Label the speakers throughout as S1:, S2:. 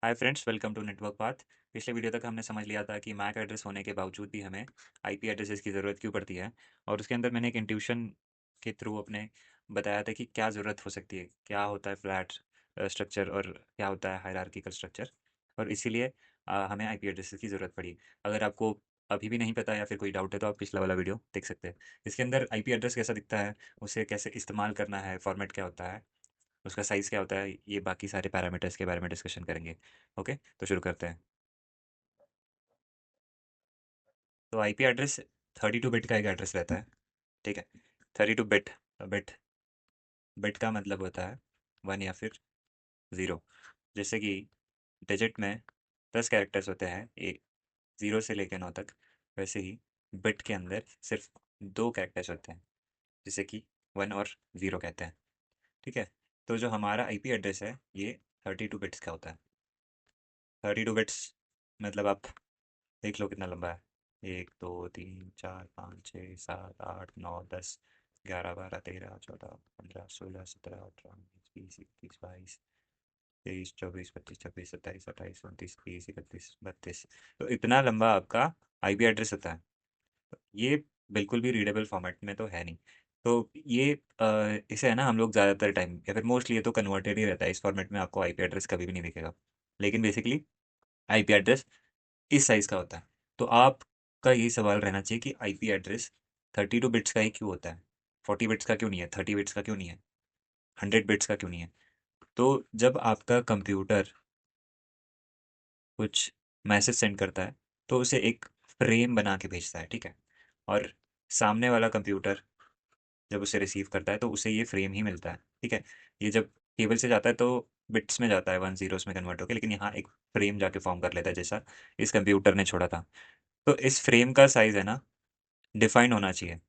S1: Hi friends, welcome to network path. पिछले video तक हमने समझ लिया था कि मैक एड्रेस होने के बावजूद भी हमें आईपी एड्रेसेस की ज़रूरत क्यों पड़ती है। और उसके अंदर मैंने एक इंट्यूशन के थ्रू अपने बताया था कि क्या ज़रूरत हो सकती है, क्या होता है फ्लैट स्ट्रक्चर और क्या होता है हायरार्किकल स्ट्रक्चर। और इसीलिए हमें आईपी एड्रेसेस की ज़रूरत पड़ी। अगर आपको अभी भी नहीं पता या फिर कोई डाउट है तो आप पिछला वाला वीडियो देख सकते हैं। इसके अंदर आईपी एड्रेस कैसा दिखता है, उसे कैसे इस्तेमाल करना है, फॉर्मेट क्या होता है, उसका साइज़ क्या होता है, ये बाकी सारे पैरामीटर्स के बारे में डिस्कशन करेंगे। ओके, तो शुरू करते हैं। तो आईपी एड्रेस 32 बिट का एक एड्रेस रहता है। ठीक है, 32 बिट। बिट बिट का मतलब होता है वन या फिर ज़ीरो। जैसे कि डिजिट में 10 कैरेक्टर्स होते हैं, एक ज़ीरो से लेकर 9 तक। वैसे ही बिट के अंदर सिर्फ 2 कैरेक्टर्स होते हैं, जिसे कि वन और ज़ीरो कहते हैं। ठीक है, तो जो हमारा आईपी एड्रेस है ये 32 बिट्स का होता है। 32 बिट्स मतलब आप देख लो कितना लंबा है। 1 2 3 4 5 6 7 8 9 10 11 12 13 14 15 16 17 18 19 20 21 22 23 24 25 26 27 28 29 30 31 32 इतना लंबा आपका आईपी एड्रेस होता है। ये बिल्कुल भी रीडेबल फॉर्मेट में तो है नहीं। तो ये इसे है ना हम लोग ज़्यादातर टाइम या फिर मोस्टली ये तो कन्वर्टेड ही रहता है। इस फॉर्मेट में आपको आईपी एड्रेस कभी भी नहीं दिखेगा। लेकिन बेसिकली आईपी एड्रेस इस साइज़ का होता है। तो आपका यही सवाल रहना चाहिए कि आईपी एड्रेस 32 बिट्स का ही क्यों होता है, 40 बिट्स का क्यों नहीं है, 30 बिट्स का क्यों नहीं है, 100 बिट्स का क्यों नहीं है। तो जब आपका कंप्यूटर कुछ मैसेज सेंड करता है तो उसे एक फ्रेम बना के भेजता है। ठीक है, और सामने वाला कंप्यूटर जब उसे रिसीव करता है तो उसे ये फ्रेम ही मिलता है। ठीक है, ये जब केबल से जाता है तो बिट्स में जाता है, वन जीरोस में कन्वर्ट होकर, लेकिन यहाँ एक फ्रेम जाके फॉर्म कर लेता है जैसा इस कंप्यूटर ने छोड़ा था। तो इस फ्रेम का साइज़ है ना डिफाइन होना चाहिए।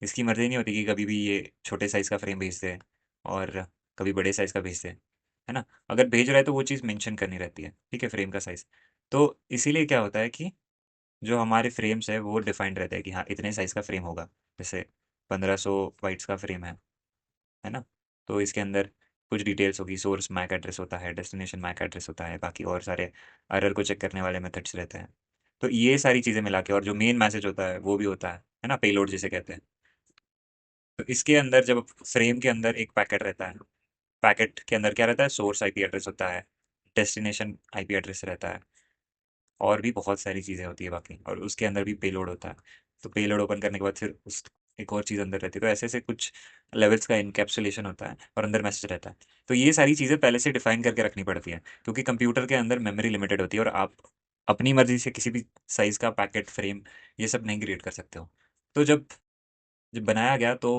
S1: इसकी मर्ज़ी नहीं होती कि कभी भी ये छोटे साइज़ का फ्रेम भेज दे और कभी बड़े साइज़ का भेज दे, है ना। अगर भेज रहा है तो वो चीज़ मेंशन करनी रहती है, ठीक है, फ्रेम का साइज़। तो इसीलिए क्या होता है कि जो हमारे फ्रेम्स है वो डिफाइंड रहता है कि हाँ इतने साइज़ का फ्रेम होगा। जैसे 1500 बाइट्स का फ्रेम है ना। तो इसके अंदर कुछ डिटेल्स होगी, सोर्स मैक एड्रेस होता है, डेस्टिनेशन मैक एड्रेस होता है, बाकी और सारे एरर को चेक करने वाले मेथड्स रहते हैं। तो ये सारी चीज़ें मिला के और जो मेन मैसेज होता है वो भी होता है ना, पेलोड जिसे कहते हैं। तो इसके अंदर जब फ्रेम के अंदर एक पैकेट रहता है, पैकेट के अंदर क्या रहता है, सोर्स आईपी एड्रेस होता है, डेस्टिनेशन आईपी एड्रेस रहता है, और भी बहुत सारी चीज़ें होती है बाकी, और उसके अंदर भी पेलोड होता है। तो पेलोड ओपन करने के बाद फिर उस एक और चीज़ अंदर रहती है। तो ऐसे ऐसे कुछ लेवल्स का इनकैप्सुलेशन होता है और अंदर मैसेज रहता है। तो ये सारी चीज़ें पहले से डिफाइन करके रखनी पड़ती है, क्योंकि कंप्यूटर के अंदर मेमोरी लिमिटेड होती है और आप अपनी मर्जी से किसी भी साइज़ का पैकेट फ्रेम ये सब नहीं क्रिएट कर सकते हो। तो जब जब बनाया गया तो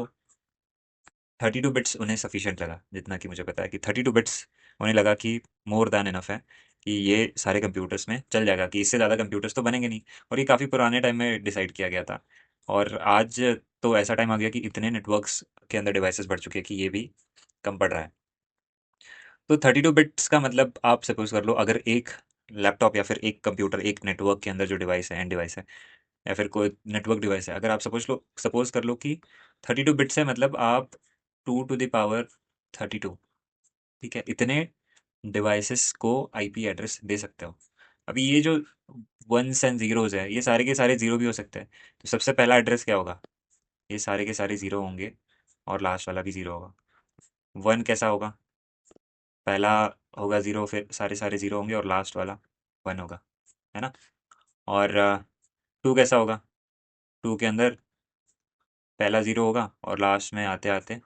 S1: 32 बिट्स उन्हें सफिशिएंट लगा। जितना कि मुझे पता है कि 32 बिट्स उन्हें लगा कि मोर देन इनफ है, कि ये सारे कंप्यूटर्स में चल जाएगा, कि इससे ज़्यादा कंप्यूटर्स तो बनेंगे नहीं। और ये काफ़ी पुराने टाइम में डिसाइड किया गया था। और आज तो ऐसा टाइम आ गया कि इतने नेटवर्क्स के अंदर डिवाइसेस बढ़ चुके हैं कि ये भी कम पड़ रहा है। तो 32 बिट्स का मतलब आप सपोज कर लो, अगर एक लैपटॉप या फिर एक कंप्यूटर एक नेटवर्क के अंदर जो डिवाइस है, एंड डिवाइस है या फिर कोई नेटवर्क डिवाइस है, अगर आप सपोज कर लो कि 32 बिट्स है, मतलब आप 2 टू द पावर 32, ठीक है, इतने डिवाइसेस को आईपी एड्रेस दे सकते हो। अभी ये जो वंस एंड जीरोज है, ये सारे के सारे जीरो भी हो सकते हैं। तो सबसे पहला एड्रेस क्या होगा, ये सारे के सारे जीरो होंगे और लास्ट वाला भी जीरो होगा। वन कैसा होगा, पहला होगा जीरो, फिर सारे सारे जीरो होंगे और लास्ट वाला वन होगा, है ना। और टू कैसा होगा, टू के अंदर पहला जीरो होगा और लास्ट में आते आते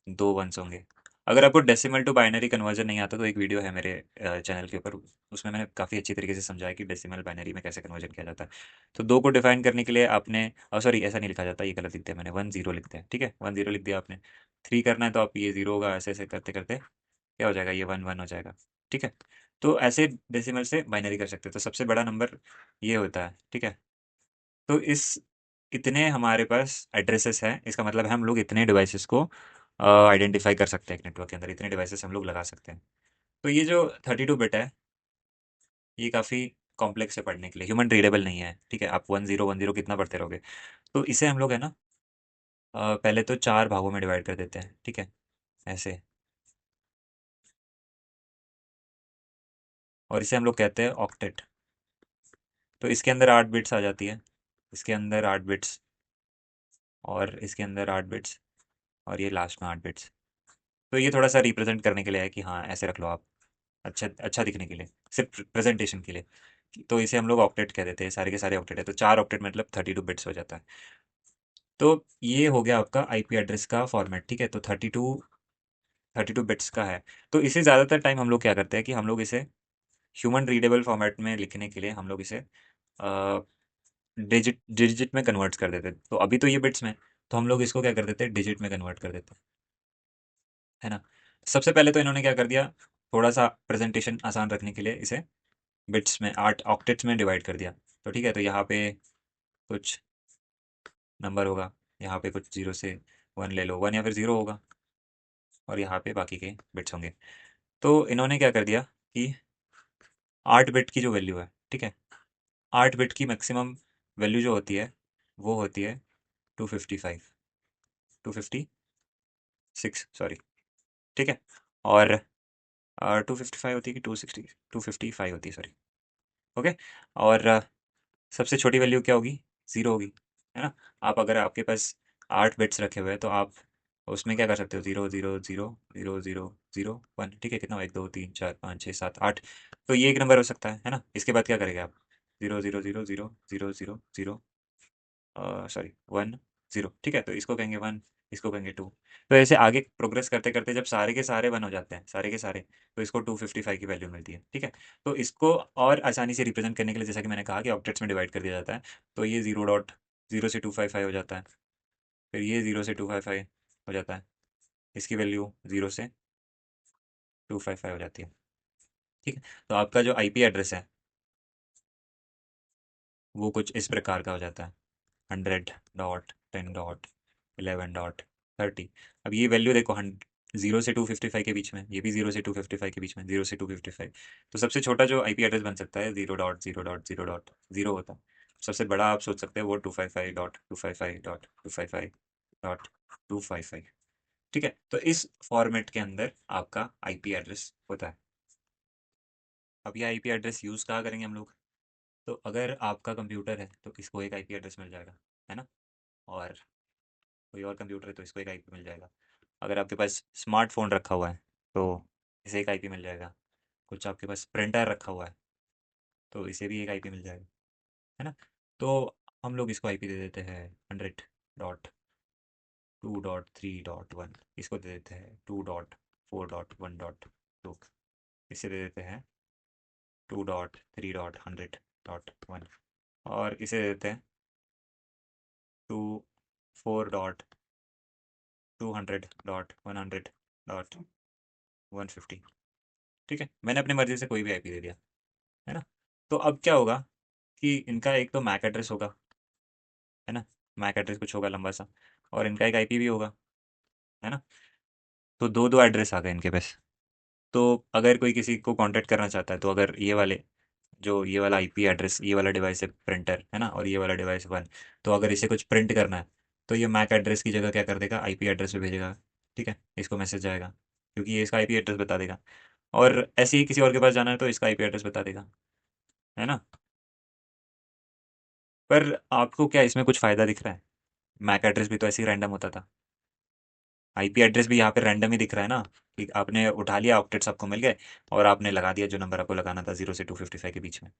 S1: दो वंस होंगे। अगर आपको डेसिमल टू बाइनरी कन्वर्जन नहीं आता तो एक वीडियो है मेरे चैनल के ऊपर, उसमें मैंने काफ़ी अच्छी तरीके से समझाया कि डेसिमल बाइनरी में कैसे कन्वर्जन किया जाता है। तो दो को डिफाइन करने के लिए आपने, सॉरी ऐसा नहीं लिखा जाता, ये गलत लिख दिया मैंने, वन जीरो लिखते हैं, ठीक है, वन जीरो लिख दिया आपने। थ्री करना है तो आप ये जीरो होगा, ऐसे ऐसे करते करते क्या हो जाएगा, ये वन वन हो जाएगा। ठीक है, तो ऐसे डेसिमल से बाइनरी कर सकते हैं। तो सबसे बड़ा नंबर ये होता है, ठीक है। तो इस इतने हमारे पास एड्रेसेस हैं, इसका मतलब है हम लोग इतने डिवाइसेस को आइडेंटिफाई कर सकते हैं। एक नेटवर्क के अंदर इतने डिवाइसेस हम लोग लगा सकते हैं। तो ये जो 32 बिट है, ये काफ़ी कॉम्प्लेक्स है पढ़ने के लिए, ह्यूमन रीडेबल नहीं है। ठीक है, आप वन जीरो कितना पढ़ते रहोगे। तो इसे हम लोग है ना पहले तो चार भागों में डिवाइड कर देते हैं, ठीक है, ऐसे। और इसे हम लोग कहते हैं ऑक्टेट। तो इसके अंदर 8 बिट्स आ जाती है, इसके अंदर 8 बिट्स, और इसके अंदर 8 बिट्स, और ये लास्ट में 8 बिट्स। तो ये थोड़ा सा रिप्रेजेंट करने के लिए है कि हाँ ऐसे रख लो आप, अच्छा अच्छा दिखने के लिए, सिर्फ प्रेजेंटेशन के लिए। तो इसे हम लोग ऑक्टेट कह देते हैं, सारे के सारे ऑक्टेट है, तो 4 ऑक्टेट मतलब 32 बिट्स हो जाता है। तो ये हो गया आपका आईपी एड्रेस का फॉर्मेट, ठीक है। तो 32 बिट्स का है। तो इसे ज़्यादातर टाइम हम लोग क्या करते हैं कि हम लोग इसे ह्यूमन रीडेबल फॉर्मेट में लिखने के लिए हम लोग इसे डिजिट डिजिट में कन्वर्ट कर देते हैं। तो अभी तो ये बिट्स में, तो हम लोग इसको क्या कर देते हैं, डिजिट में कन्वर्ट कर देते हैं, है ना। सबसे पहले तो इन्होंने क्या कर दिया, थोड़ा सा प्रेजेंटेशन आसान रखने के लिए इसे बिट्स में, 8 ऑक्टेट्स में डिवाइड कर दिया। तो ठीक है, तो यहाँ पे कुछ नंबर होगा, यहाँ पे कुछ 0 से 1 ले लो, 1 या फिर 0 होगा, और यहाँ पे बाकी के बिट्स होंगे। तो इन्होंने क्या कर दिया कि 8 बिट की जो वैल्यू है, ठीक है, 8 बिट की मैक्सिमम वैल्यू जो होती है वो होती है 256, सॉरी, ठीक है। और 255 होती है कि 255 होती है, सॉरी, ओके। और सबसे छोटी वैल्यू क्या होगी, 0 होगी, है ना। आप अगर आपके पास 8 बिट्स रखे हुए हैं तो आप उसमें क्या कर सकते हो, 0 0 0 0 0 0 1, ठीक है, कितना हो, 1 2 3 4 5 6 7 8। तो ये एक नंबर हो सकता है ना। इसके बाद क्या करेंगे आप, 0 0 0 0 0 0 सॉरी 1 0, ठीक है, तो इसको कहेंगे 1, इसको कहेंगे 2। तो ऐसे आगे प्रोग्रेस करते करते जब सारे के सारे 1 हो जाते हैं, सारे के सारे, तो इसको 255 की वैल्यू मिलती है, ठीक है। तो इसको और आसानी से रिप्रेजेंट करने के लिए, जैसा कि मैंने कहा कि ऑक्टेट्स में डिवाइड कर दिया जाता है, तो ये 0 से 255 हो जाता है, फिर ये 0 से 255 हो जाता है, इसकी वैल्यू 0 से 255 हो जाती है, ठीक है। तो आपका जो आईपी एड्रेस है वो कुछ इस प्रकार का हो जाता है, 100.10.11.30। अब ये वैल्यू देखो, 0 से 255 के बीच में, ये भी 0 से 255 के बीच में, 0 से 255। तो सबसे छोटा जो आईपी एड्रेस बन सकता है 0.0.0.0 होता है। सबसे बड़ा आप सोच सकते हैं वो 255.255.255.255, ठीक है। तो इस फॉर्मेट के अंदर आपका आईपी एड्रेस होता है। अब ये आईपी एड्रेस यूज़ कहाँ करेंगे हम लोग, तो अगर आपका कंप्यूटर है तो इसको एक आईपी एड्रेस मिल जाएगा, है ना। और कोई और कंप्यूटर है तो इसको एक आईपी मिल जाएगा। अगर आपके पास स्मार्टफोन रखा हुआ है तो इसे एक आईपी मिल जाएगा। कुछ आपके पास प्रिंटर रखा हुआ है तो इसे भी एक आईपी मिल जाएगा, है ना। तो हम लोग इसको आईपी दे देते हैं 100.2.3.1, इसको दे देते हैं 2.4.1.2, इसे दे देते हैं 2.3.100.1, और इसे दे देते हैं 2.4.200.100.150, ठीक है। मैंने अपनी मर्जी से कोई भी आईपी दे दिया, है ना। तो अब क्या होगा कि इनका एक तो मैक एड्रेस होगा, है ना, मैक एड्रेस कुछ होगा लंबा सा, और इनका एक आईपी भी होगा, है ना। तो दो दो एड्रेस आ गए इनके पास। तो अगर कोई किसी को कांटेक्ट करना चाहता है तो अगर ये वाले, जो ये वाला आईपी एड्रेस, ये वाला डिवाइस है प्रिंटर, है ना, और ये वाला डिवाइस 1, तो अगर इसे कुछ प्रिंट करना है तो ये मैक एड्रेस की जगह क्या कर देगा, आईपी एड्रेस पे भेजेगा, ठीक है। इसको मैसेज आएगा क्योंकि ये इसका आईपी एड्रेस बता देगा, और ऐसे ही किसी और के पास जाना है तो इसका आईपी एड्रेस बता देगा, है ना। पर आपको क्या इसमें कुछ फ़ायदा दिख रहा है, मैक एड्रेस भी तो ऐसे ही रैंडम होता था, आईपी एड्रेस भी यहाँ पे रैंडम ही दिख रहा है ना, कि आपने उठा लिया, ऑक्टेट्स आपको मिल गए, और आपने लगा दिया जो नंबर आपको लगाना था 0 से 255 के बीच में,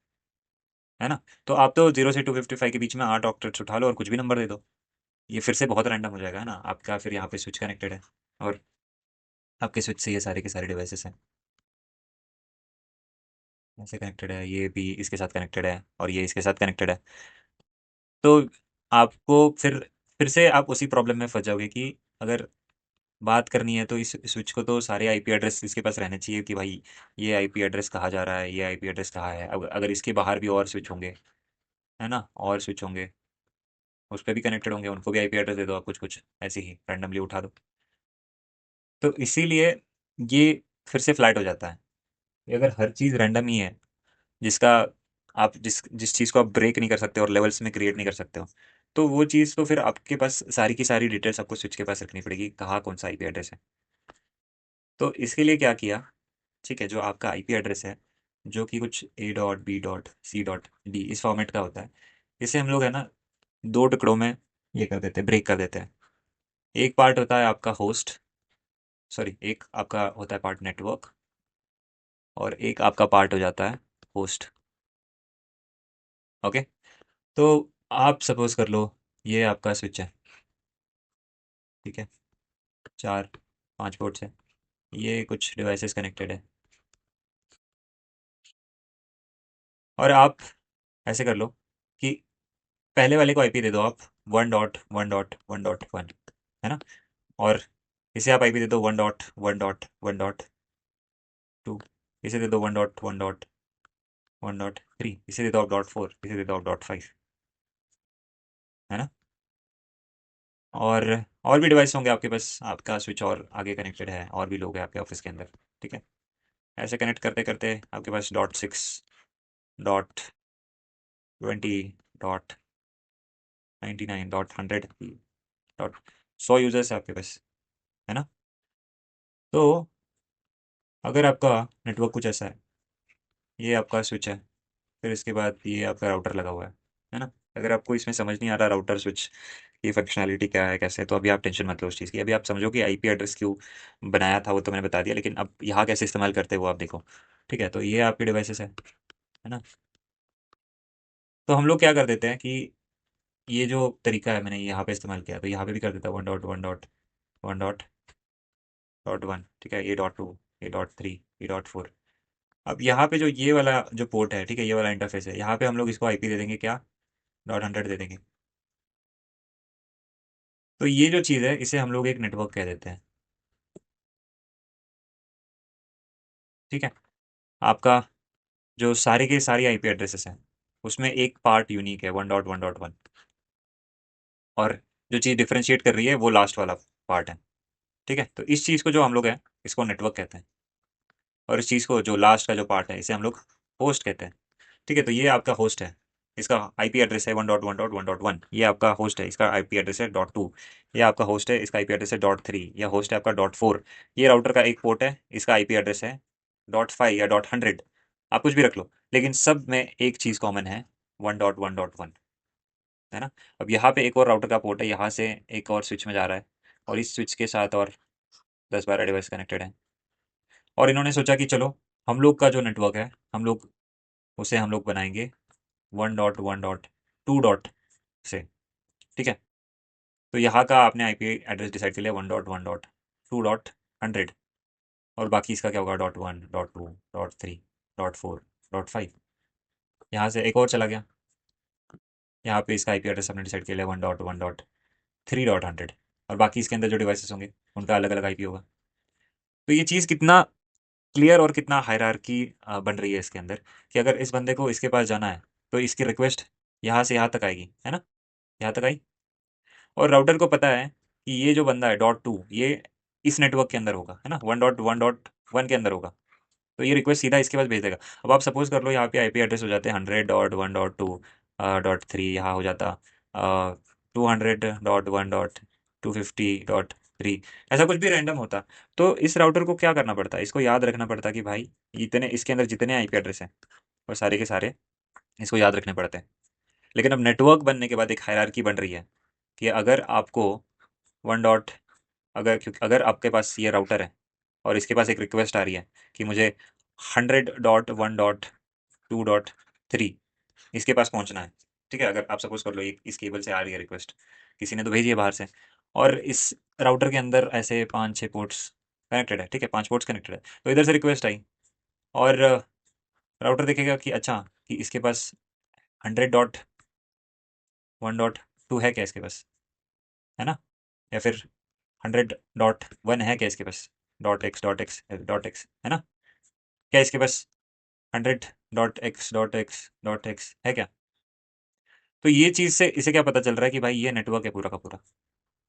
S1: है ना। तो आप तो 0 से 255 के बीच में 8 ऑक्टेट्स उठा लो और कुछ भी नंबर दे दो, ये फिर से बहुत रैंडम हो जाएगा, है ना। आपका फिर यहाँ पे स्विच कनेक्टेड है, और आपके स्विच से ये सारे के सारे डिवाइसेस हैं, ऐसे कनेक्टेड है, ये भी इसके साथ कनेक्टेड है, और ये इसके साथ कनेक्टेड है। तो आपको फिर से आप उसी प्रॉब्लम में फंस जाओगे कि अगर बात करनी है तो इस स्विच को तो सारे आईपी एड्रेस इसके पास रहने चाहिए कि भाई ये आईपी एड्रेस कहाँ जा रहा है, ये आईपी एड्रेस कहाँ है। अब अगर इसके बाहर भी और स्विच होंगे, है ना, और स्विच होंगे, उस पर भी कनेक्टेड होंगे, उनको भी आईपी एड्रेस दे दो आप, कुछ कुछ ऐसे ही रैंडमली उठा दो। तो इसीलिए ये फिर से फ्लैट हो जाता है। ये अगर हर चीज़ रैंडम ही है, जिसका आप जिस जिस चीज़ को आप ब्रेक नहीं कर सकते और लेवल्स में क्रिएट नहीं कर सकते हो, तो वो चीज़ तो फिर आपके पास सारी की सारी डिटेल्स आपको स्विच के पास रखनी पड़ेगी, कहाँ कौन सा आईपी एड्रेस है। तो इसके लिए क्या किया, ठीक है, जो आपका आईपी एड्रेस है जो कि कुछ A dot B dot C dot D इस फॉर्मेट का होता है। इसे हम लोग है ना दो टुकड़ों में ये कर देते हैं, ब्रेक कर देते हैं। एक पार्ट होता है आपका होस्ट, सॉरी एक आपका होता है पार्ट नेटवर्क, और एक आपका पार्ट हो जाता है होस्ट। ओके, तो आप सपोज कर लो ये आपका स्विच है, ठीक है, 4 5 पोर्ट्स है, ये कुछ डिवाइसेस कनेक्टेड है, और आप ऐसे कर लो कि पहले वाले को आईपी दे दो आप 1.1.1.1, है ना, और इसे आप आईपी दे दो 1.1.1.1.2, इसे दे दो 1.1.1.3, इसे दे दो आप .4, इसे दे दो आप .5, है ना। और भी डिवाइस होंगे आपके पास, आपका स्विच और आगे कनेक्टेड है, और भी लोग हैं आपके ऑफिस के अंदर, ठीक है। ऐसे कनेक्ट करते करते आपके पास .6, .20, .99, .100, .100 यूजर्स है आपके पास, है ना। तो अगर आपका नेटवर्क कुछ ऐसा है, ये आपका स्विच है, फिर इसके बाद ये आपका राउटर लगा हुआ है ना। अगर आपको इसमें समझ नहीं आ रहा राउटर स्विच की फंक्शनैलिटी क्या है कैसे, तो अभी आप टेंशन मत लो उस चीज़ की। अभी आप समझो कि आईपी एड्रेस क्यों बनाया था वो तो मैंने बता दिया, लेकिन अब यहाँ कैसे इस्तेमाल करते हैं वो आप देखो, ठीक है। तो ये आपके डिवाइसेस है ना। तो हम लोग क्या कर देते हैं कि ये जो तरीका है मैंने यहाँ पे इस्तेमाल किया, तो यहाँ पे भी कर देता है 1.1.1.1.1, ठीक है, A.2, A.3, A.4। अब यहाँ पे जो ये वाला जो पोर्ट है, ठीक है, ये वाला इंटरफेस है, यहाँ पे हम लोग इसको आईपी दे देंगे क्या, .100 दे देंगे। तो ये जो चीज़ है इसे हम लोग एक नेटवर्क कह देते हैं, ठीक है। आपका जो सारे के सारी आईपी एड्रेसेस हैं उसमें एक पार्ट यूनिक है 1.1.1, और जो चीज़ डिफरेंशिएट कर रही है वो लास्ट वाला पार्ट है, ठीक है। तो इस चीज़ को जो हम लोग हैं इसको नेटवर्क कहते हैं, और इस चीज़ को जो लास्ट का जो पार्ट है इसे हम लोग होस्ट कहते हैं, ठीक है। तो ये आपका होस्ट है, इसका आईपी एड्रेस है 1.1.1.1, ये आपका होस्ट है, इसका आईपी एड्रेस है .2, ये आपका होस्ट है, इसका आईपी एड्रेस है .3, या होस्ट है आपका .4, ये राउटर का एक पोर्ट है, इसका आईपी एड्रेस है .5 या .100, आप कुछ भी रख लो, लेकिन सब में एक चीज़ कॉमन है 1.1.1, है ना। अब यहाँ पे एक और राउटर का पोर्ट है, यहाँ से एक और स्विच में जा रहा है, और इस स्विच के साथ और 10 12 डिवाइस कनेक्टेड हैं, और इन्होंने सोचा कि चलो हम लोग का जो नेटवर्क है हम लोग उसे हम लोग बनाएंगे 1.1.2 से, ठीक है। तो यहाँ का आपने आईपी एड्रेस डिसाइड कर लिया 1.1.2.100, और बाकी इसका क्या होगा .1, .2, .3, .4, .5। यहाँ से एक और चला गया, यहाँ पे इसका आईपी एड्रेस हमने डिसाइड कर लिया 1.1.3.100, और बाकी इसके अंदर जो डिवाइसेस होंगे उनका अलग अलग आईपी होगा। तो ये चीज़ कितना क्लियर और कितना हायरार्की बन रही है इसके अंदर, कि अगर इस बंदे को इसके पास जाना है तो इसकी रिक्वेस्ट यहाँ से यहाँ तक आएगी, है ना, यहाँ तक आई, और राउटर को पता है कि ये जो बंदा है .2 ये इस नेटवर्क के अंदर होगा, है ना, 1.1.1 के अंदर होगा, तो ये रिक्वेस्ट सीधा इसके पास भेज देगा। अब आप सपोज कर लो यहाँ पे आईपी एड्रेस हो जाते हैं 100.1.2.3, यहाँ हो जाता 200.1.250.3, ऐसा कुछ भी रैंडम होता। तो इस राउटर को क्या करना पड़ता है, इसको याद रखना पड़ता कि भाई इतने इसके अंदर जितने आईपी एड्रेस हैं वो सारे के सारे इसको याद रखने पड़ते हैं। लेकिन अब नेटवर्क बनने के बाद एक हायरार्की बन रही है कि अगर आपको वन डॉट अगर क्योंकि अगर आपके पास ये राउटर है और इसके पास एक रिक्वेस्ट आ रही है कि मुझे 100.1.2.3 इसके पास पहुंचना है, ठीक है। अगर आप सपोज कर लो इस केबल से आ रही है रिक्वेस्ट, किसी ने तो भेजी है बाहर से, और इस राउटर के अंदर ऐसे 5 6 पोर्ट्स कनेक्टेड है, ठीक है, 5 पोर्ट्स कनेक्टेड है, तो इधर से रिक्वेस्ट आई, और राउटर देखेगा कि अच्छा कि इसके पास 100.1.2 है क्या इसके पास, है ना, या फिर 100.1 है क्या इसके पास, .x है ना, क्या इसके पास 100.x है क्या। तो ये चीज़ से इसे क्या पता चल रहा है कि भाई ये नेटवर्क है पूरा का पूरा,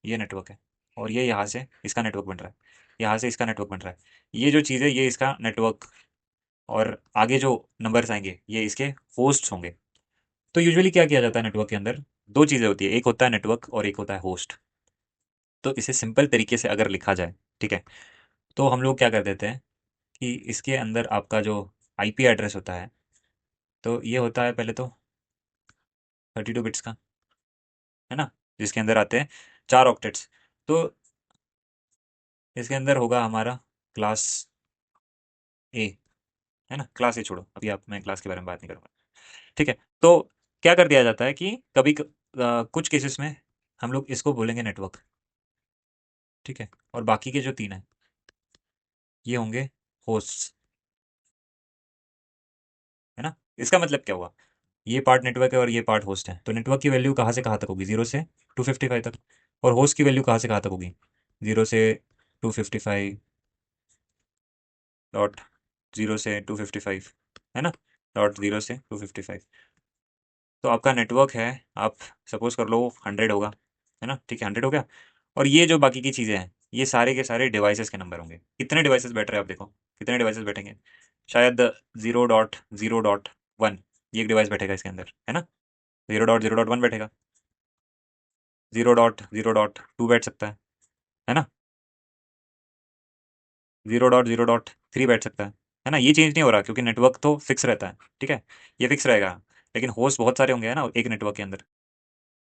S1: ये नेटवर्क है, और ये यहाँ से इसका नेटवर्क बन रहा है, यहाँ से इसका नेटवर्क बन रहा है, ये जो चीज़ है ये इसका नेटवर्क, और आगे जो नंबर्स आएंगे ये इसके होस्ट्स होंगे। तो यूजुअली क्या किया जाता है नेटवर्क के अंदर, दो चीज़ें होती है, एक होता है नेटवर्क और एक होता है होस्ट। तो इसे सिंपल तरीके से अगर लिखा जाए, ठीक है, तो हम लोग क्या कर देते हैं कि इसके अंदर आपका जो आईपी एड्रेस होता है, तो ये होता है पहले तो 32 बिट्स का, है ना, जिसके अंदर आते हैं 4 ऑक्टेट्स। तो इसके अंदर होगा हमारा क्लास ए, है ना, क्लास ए छोड़ो अभी, आप मैं क्लास के बारे में बात नहीं करूँगा। ठीक है, तो क्या कर दिया जाता है कि कुछ केसेस में हम लोग इसको बोलेंगे नेटवर्क, ठीक है, और बाकी के जो 3 हैं ये होंगे होस्ट्स, है ना। इसका मतलब क्या हुआ, ये पार्ट नेटवर्क है और ये पार्ट होस्ट है, तो नेटवर्क की वैल्यू कहाँ से कहाँ तक होगी, 0 से 255 तक, और होस्ट की वैल्यू कहाँ से कहाँ तक होगी, 0 से 255 है ना, .0 से 255। तो आपका नेटवर्क है, आप सपोज कर लो 100 होगा, है ना, ठीक है, 100 हो गया। और ये जो बाकी की चीज़ें हैं ये सारे के सारे डिवाइसेस के नंबर होंगे। कितने डिवाइसेस बैठ रहे हैं आप देखो, कितने डिवाइसेस बैठेंगे, शायद 0.0.1 ये एक डिवाइस बैठेगा इसके अंदर, है ना, 0.0.1 बैठेगा, 0.0.2 बैठ सकता है ना, 0.0.3 बैठ सकता है ना। ये चेंज नहीं हो रहा क्योंकि नेटवर्क तो फिक्स रहता है, ठीक है, ये फिक्स रहेगा। लेकिन होस्ट बहुत सारे होंगे, है ना, एक नेटवर्क के अंदर,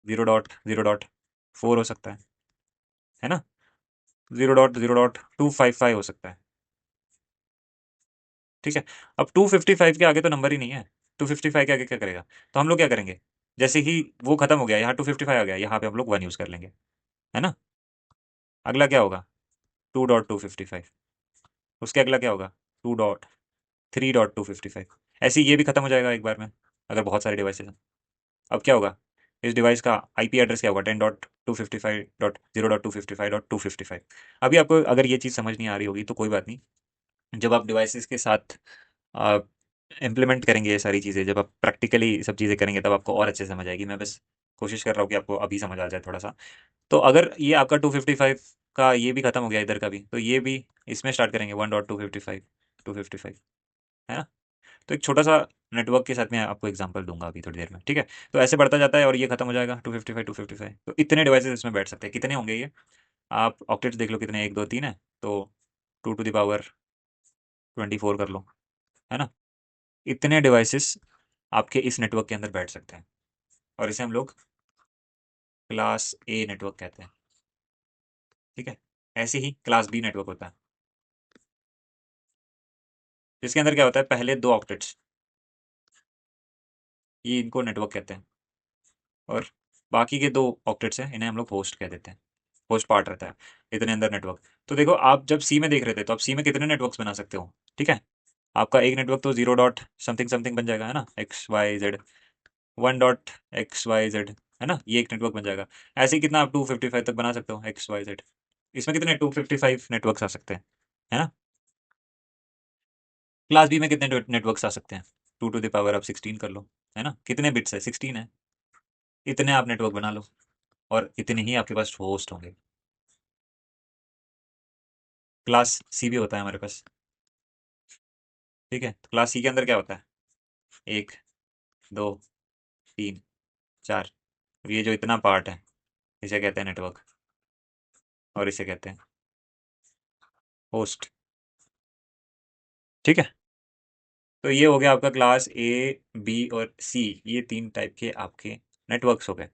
S1: 0.0.4 हो सकता है ना, 0.0.255 हो सकता है, ठीक है। अब 255 के आगे तो नंबर ही नहीं है, 255 के आगे क्या करेगा, तो हम लोग क्या करेंगे, जैसे ही वो खत्म हो गया, यहाँ 255 आ गया, यहाँ पे हम लोग 1 यूज़ कर लेंगे, है ना। अगला क्या होगा, 2.255, उसके अगला क्या होगा, 2.3.255, ऐसे ही ये भी खत्म हो जाएगा एक बार में, अगर बहुत सारे डिवाइसेस हैं। अब क्या होगा, इस डिवाइस का आईपी एड्रेस क्या होगा, 10.255.0.255.255। अभी आपको अगर ये चीज़ समझ नहीं आ रही होगी तो कोई बात नहीं, जब आप डिवाइसेस के साथ इम्प्लीमेंट करेंगे ये सारी चीज़ें, जब आप प्रैक्टिकली सब चीज़ें करेंगे तब आपको और अच्छे से समझ आएगी। मैं बस कोशिश कर रहा हूँ कि आपको अभी समझ आ जाए थोड़ा सा। तो अगर ये आपका 255 का ये भी खत्म हो गया इधर का भी, तो ये भी इसमें स्टार्ट करेंगे 1.255, 255, है ना। तो एक छोटा सा नेटवर्क के साथ में आपको एग्जांपल दूंगा अभी थोड़ी देर में, ठीक है। तो ऐसे बढ़ता जाता है और ये खत्म हो जाएगा 255, 255, तो इतने डिवाइसेस इसमें बैठ सकते हैं। कितने होंगे ये, आप ऑक्टेट्स देख लो कितने, 1 2 3 है, तो 2 to the power 24 कर लो, है ना। इतने डिवाइसेस आपके इस नेटवर्क के अंदर बैठ सकते हैं, और इसे हम लोग क्लास ए नेटवर्क कहते हैं, ठीक है। ऐसे ही क्लास बी नेटवर्क होता है, जिसके अंदर क्या होता है, पहले 2 ऑक्टेट्स, ये इनको नेटवर्क कहते हैं, और बाकी के 2 ऑक्टेट्स हैं, इन्हें हम लोग होस्ट कह देते हैं, होस्ट पार्ट रहता है इतने अंदर नेटवर्क। तो देखो आप जब सी में देख रहे थे तो आप सी में कितने नेटवर्क्स बना सकते हो, ठीक है। आपका एक नेटवर्क तो 0 डॉट समथिंग समथिंग बन जाएगा, है ना, XYZ, 1 डॉट XYZ, है ना, ये एक नेटवर्क बन जाएगा। ऐसे ही कितना आप 255 तक बना सकते हो XYZ। इसमें कितने 255 नेटवर्क्स आ सकते हैं, है ना। क्लास बी में कितने नेटवर्क्स आ सकते हैं, 2 to the power आप 16 कर लो, है ना, कितने बिट्स है, 16 है। इतने आप नेटवर्क बना लो और इतने ही आपके पास होस्ट होंगे। क्लास सी भी होता है हमारे पास, ठीक है। तो क्लास सी के अंदर क्या होता है, 1 2 3 4, ये जो इतना पार्ट है इसे कहते हैं नेटवर्क, और इसे कहते हैं होस्ट, ठीक है। तो ये हो गया आपका क्लास ए, बी और सी, ये 3 टाइप के आपके नेटवर्क्स हो गए,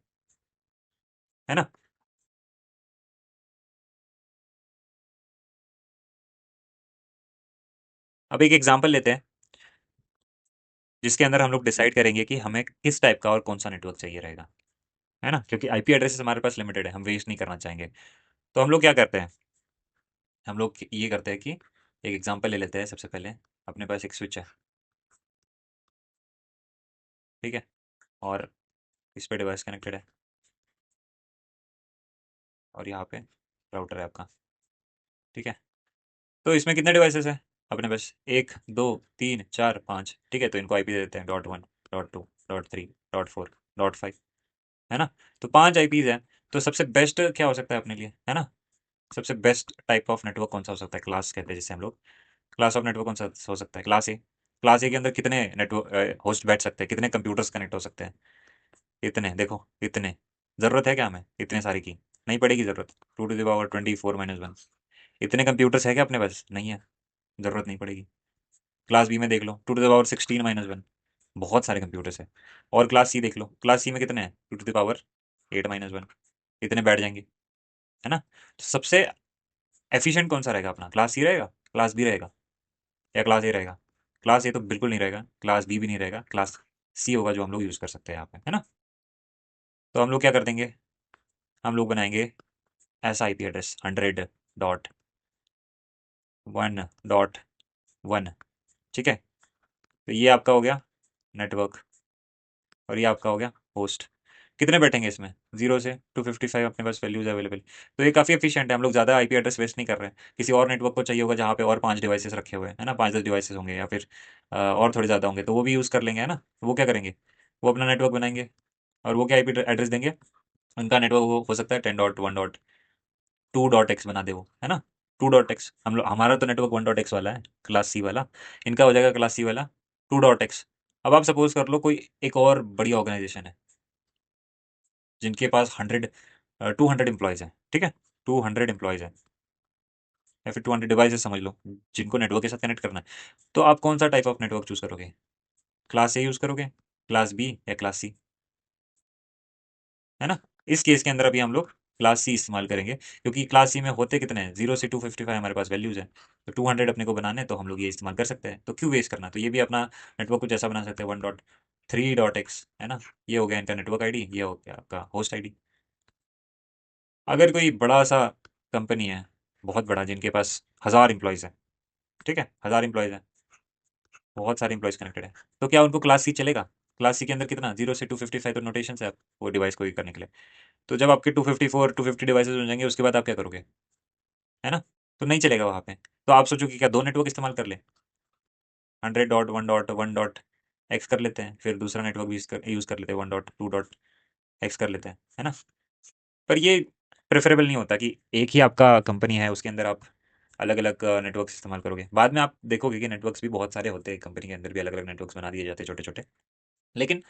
S1: है ना। अब एक एग्जांपल लेते हैं जिसके अंदर हम लोग डिसाइड करेंगे कि हमें किस टाइप का और कौन सा नेटवर्क चाहिए रहेगा, है ना, क्योंकि आईपी एड्रेसेस हमारे पास लिमिटेड है, हम वेस्ट नहीं करना चाहेंगे। तो हम लोग क्या करते हैं, हम लोग ये करते हैं कि एक एग्जांपल ले लेते हैं। सबसे पहले अपने पास एक स्विच है, ठीक है, और इस पे डिवाइस कनेक्टेड है, और यहाँ पे राउटर है आपका, ठीक है। तो इसमें कितने डिवाइसेस हैं अपने पास, 1 2 3 4 5, ठीक है। तो इनको आईपी दे देते हैं, .1 .2 .3 .4 .5, है ना। तो 5 आईपीज हैं। तो सबसे बेस्ट क्या हो सकता है अपने लिए, है ना, सबसे बेस्ट टाइप ऑफ नेटवर्क कौन सा हो सकता है, क्लास कहते हैं जिसे हम लोग, क्लास ऑफ नेटवर्क कौन सा हो सकता है, क्लास ए। क्लास ए के अंदर कितने नेटवर्क होस्ट बैठ सकते हैं, कितने कंप्यूटर्स कनेक्ट हो सकते हैं, इतने, देखो इतने। ज़रूरत है क्या हमें इतने सारी की, नहीं पड़ेगी ज़रूरत, 2 to the power 24 - 1, इतने कंप्यूटर्स है क्या अपने पास, नहीं है, ज़रूरत नहीं पड़ेगी। क्लास बी में देख लो 2⁻16 - 1, बहुत सारे कंप्यूटर्स है। और क्लास सी देख लो, क्लास सी में कितने हैं, 2⁻8 - 1, इतने बैठ जाएंगे, है ना। तो सबसे एफिशिएंट कौन सा रहेगा अपना, क्लास सी रहेगा, क्लास बी रहेगा, या क्लास ए रहेगा। क्लास ए तो बिल्कुल नहीं रहेगा, क्लास बी भी नहीं रहेगा, क्लास सी होगा जो हम लोग यूज़ कर सकते हैं यहाँ पे, है ना। तो हम लोग क्या कर देंगे, हम लोग बनाएंगे ऐसा आईपी एड्रेस 100.1.1, ठीक है। तो ये आपका हो गया नेटवर्क, और ये आपका हो गया होस्ट। कितने बैठेंगे इसमें, 0 से 255 अपने पास वैल्यूज अवेलेबल। तो ये काफ़ी एफिशिएंट है, हम लोग ज़्यादा आईपी एड्रेस वेस्ट नहीं कर रहे हैं। किसी और नेटवर्क को चाहिए होगा जहाँ पे और 5 डिवाइसेस रखे हुए हैं, है ना, 5-10 डिवाइसेस होंगे, या फिर और थोड़े ज़्यादा होंगे, तो वो भी यूज़ कर लेंगे, है ना। वो क्या करेंगे, वो अपना नेटवर्क बनाएंगे, और वो क्या आईपी एड्रेस देंगे, उनका नेटवर्क वो हो सकता है 10.1.2.x बना दे वो, है ना। 2.x, हम लोग, हमारा तो नेटवर्क 1.x वाला है, क्लास सी वाला। इनका हो जाएगा क्लास सी वाला 2.x। अब आप सपोज कर लो कोई एक और बड़ी ऑर्गेनाइजेशन है जिनके पास 200 एम्प्लॉयज़ हैं, ठीक है, 200 एम्प्लॉयज़ हैं, या फिर 200 डिवाइसेस समझ लो जिनको नेटवर्क के साथ कनेक्ट करना है। तो आप कौन सा टाइप ऑफ नेटवर्क चूज़ करोगे, क्लास ए यूज़ करोगे, क्लास बी, या क्लास सी, है ना। इस केस के अंदर अभी हम लोग क्लास सी इस्तेमाल करेंगे, क्योंकि क्लास सी में होते कितने हैं, 0 से 255 हमारे पास वैल्यूज़ हैं। तो 200 अपने को बनाने हैं, तो हम लोग ये इस्तेमाल कर सकते हैं, तो क्यों वेस्ट करना। तो ये भी अपना नेटवर्क कुछ ऐसा बना सकते हैं 1.3.x, है ना। ये हो गया इनका नेटवर्क आईडी, ये हो गया आपका होस्ट आईडी। अगर कोई बड़ा सा कंपनी है, बहुत बड़ा, जिनके पास 1000 एम्प्लॉयज़ हैं, ठीक है, 1000 एम्प्लॉयज़ हैं, बहुत सारे एम्प्लॉयज़ कनेक्टेड हैं, तो क्या उनको क्लास सी चलेगा। क्लास सी के अंदर कितना, 0 से 255 तो नोटेशन है आप वो डिवाइस को करने के लिए। तो जब आपके 250 डिवाइसेज हो जाएंगे, उसके बाद आप क्या करोगे, है ना। तो नहीं चलेगा वहाँ पे। तो आप सोचो कि क्या दो नेटवर्क इस्तेमाल कर ले, 100.1.1.x कर लेते हैं, फिर दूसरा नेटवर्क भी यूज़ कर लेते हैं 1.2.x कर लेते हैं, है ना। पर ये प्रेफरेबल नहीं होता कि एक ही आपका कंपनी है उसके अंदर आप अलग अलग नेटवर्क्स इस्तेमाल करोगे। बाद में आप देखोगे कि नेटवर्क्स भी बहुत सारे होते हैं, कंपनी के अंदर भी अलग अलग नेटवर्क्स बना दिए जाते हैं छोटे छोटे। लेकिन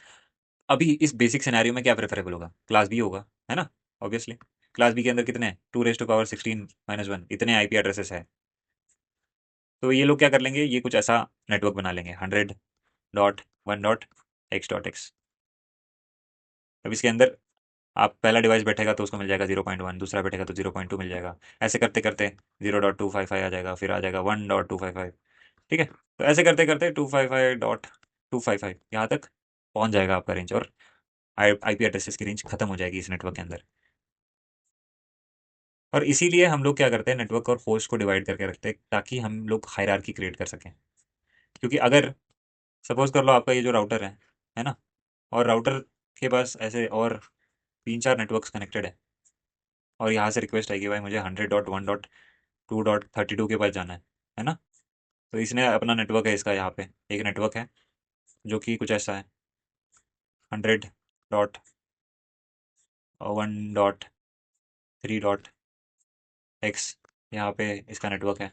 S1: अभी इस बेसिक सिनेरियो में क्या प्रेफरेबल होगा, क्लास बी होगा, है ना, ऑब्वियसली। क्लास बी के अंदर कितने हैं, 2⁻16 - 1 इतने आईपी एड्रेसेस है। तो ये लोग क्या कर लेंगे, ये कुछ ऐसा नेटवर्क बना लेंगे 100.1.x.x। अब इसके अंदर आप पहला डिवाइस बैठेगा तो उसको मिल जाएगा 0.1, दूसरा बैठेगा तो 0.2 मिल जाएगा, ऐसे करते करते 0.255 आ जाएगा, फिर आ जाएगा 1.255, ठीक है। तो ऐसे करते करते 255.255 यहाँ तक पहुँच जाएगा आपका रेंज, और आईपी एड्रेसेस की रेंज खत्म हो जाएगी इस नेटवर्क के अंदर। और इसीलिए हम लोग क्या करते हैं, नेटवर्क और होस्ट को डिवाइड करके रखते हैं, ताकि हम लोग हायरार्की क्रिएट कर सकें। क्योंकि अगर सपोज कर लो आपका ये जो राउटर है ना, और राउटर के पास ऐसे और 3-4 नेटवर्क्स कनेक्टेड है, और यहाँ से रिक्वेस्ट आएगी भाई मुझे 100.1.2.32 के पास जाना है ना। तो इसने अपना नेटवर्क है, इसका यहाँ पे एक नेटवर्क है जो कि कुछ ऐसा है 100.1.3.x, यहाँ पे इसका नेटवर्क है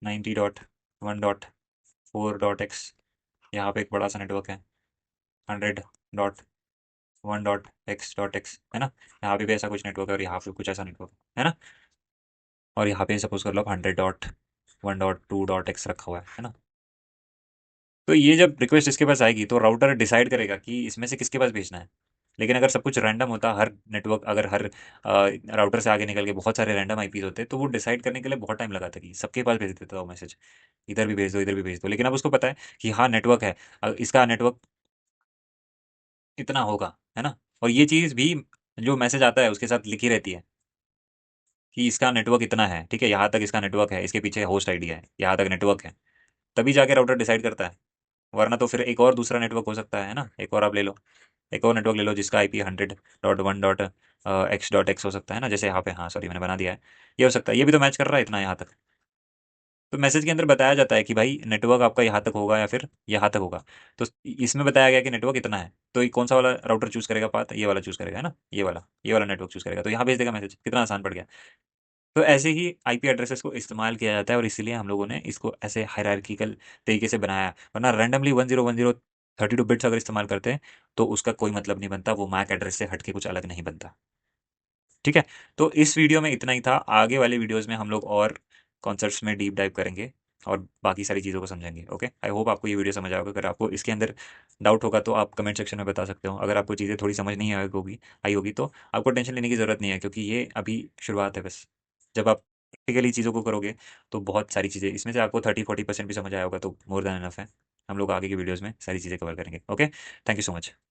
S1: 90.1.4.x, यहाँ पे एक बड़ा सा नेटवर्क है 100.1.x.x, है ना। यहाँ पे भी ऐसा कुछ नेटवर्क है, और यहाँ पे कुछ ऐसा नेटवर्क है ना। और यहाँ पे सपोज कर लो 100.1.2.x रखा हुआ है ना। तो ये जब रिक्वेस्ट इसके पास आएगी तो राउटर डिसाइड करेगा कि इसमें से किसके पास भेजना है। लेकिन अगर सब कुछ रैंडम होता, हर नेटवर्क अगर हर राउटर से आगे निकल के बहुत सारे रैंडम आईपीज होते, तो वो डिसाइड करने के लिए बहुत टाइम लगाता कि सबके पास भेज देता वो मैसेज, इधर भी भेज दो, इधर भी भेज दो। लेकिन अब उसको पता है कि हाँ नेटवर्क है, इसका नेटवर्क इतना होगा, है ना। और ये चीज़ भी जो मैसेज आता है उसके साथ लिखी रहती है कि इसका नेटवर्क इतना है, ठीक है, यहाँ तक इसका नेटवर्क है, इसके पीछे होस्ट आईडी है, यहाँ तक नेटवर्क है। तभी जाके राउटर डिसाइड करता है, वरना तो फिर एक और दूसरा नेटवर्क हो सकता है ना। एक और आप ले लो, एक और नेटवर्क ले लो जिसका आईपी 100.1.x.x हो सकता है ना, जैसे यहाँ पे, हाँ सॉरी मैंने बना दिया है, ये हो सकता है, ये भी तो मैच कर रहा है इतना यहाँ तक। तो मैसेज के अंदर बताया जाता है कि भाई नेटवर्क आपका यहाँ तक होगा या फिर यहाँ तक होगा। तो इसमें बताया गया कि नेटवर्क इतना है, तो ये कौन सा वाला राउटर चूज करेगा, पाथ ये वाला चूज करेगा, है ना, ये वाला नेटवर्क चूज करेगा, तो यहाँ भेज देगा मैसेज, कितना आसान पड़ गया। तो ऐसे ही आईपी एड्रेसेस को इस्तेमाल किया जाता है, और इसीलिए हम लोगों ने इसको ऐसे हायरार्किकल तरीके से बनाया है। वरना रैंडमली 1010 32 बिट्स अगर इस्तेमाल करते हैं तो उसका कोई मतलब नहीं बनता, वो मैक एड्रेस से हट के कुछ अलग नहीं बनता, ठीक है। तो इस वीडियो में इतना ही था, आगे वाले वीडियोस में हम लोग और कॉन्सेप्ट्स में डीप डाइव करेंगे। और बाकी सारी चीज़ों को समझेंगे। ओके, आई होप आपको ये वीडियो समझ आएगा। अगर आपको इसके अंदर डाउट होगा तो आप कमेंट सेक्शन में बता सकते हो। अगर आपको चीज़ें थोड़ी समझ नहीं आई होगी तो आपको टेंशन लेने की ज़रूरत नहीं है, क्योंकि ये अभी शुरुआत है बस। जब आप प्रैक्टिकली चीज़ों को करोगे तो बहुत सारी चीज़ें इसमें से आपको 30-40% भी समझ आया होगा तो मोर देन इनफ है। हम लोग आगे की वीडियोज़ में सारी चीज़ें कवर करेंगे। Okay, thank you so much.